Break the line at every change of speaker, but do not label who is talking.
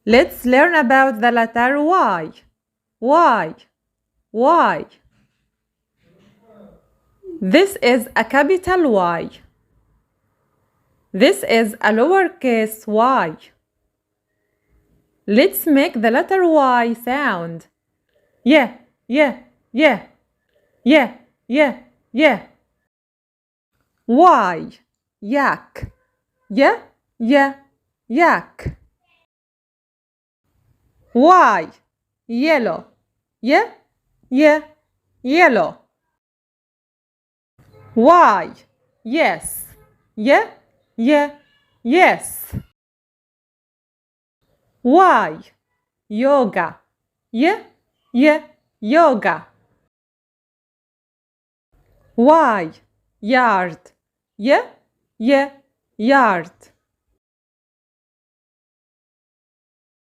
Let's learn about the letter Y. Y. Y. This is a capital Y. This is a lowercase y. Let's make the letter Y sound. Yeah, yeah, yeah, yeah, yeah, yeah. Y. Yak. Yeah, yeah, yak. Y. Yellow. Yeah, yeah, yellow. Y. Yes. Yeah, yeah, yes. Y. Yoga. Yeah, yeah, yoga. Y. Yard. Yeah, yeah, yard.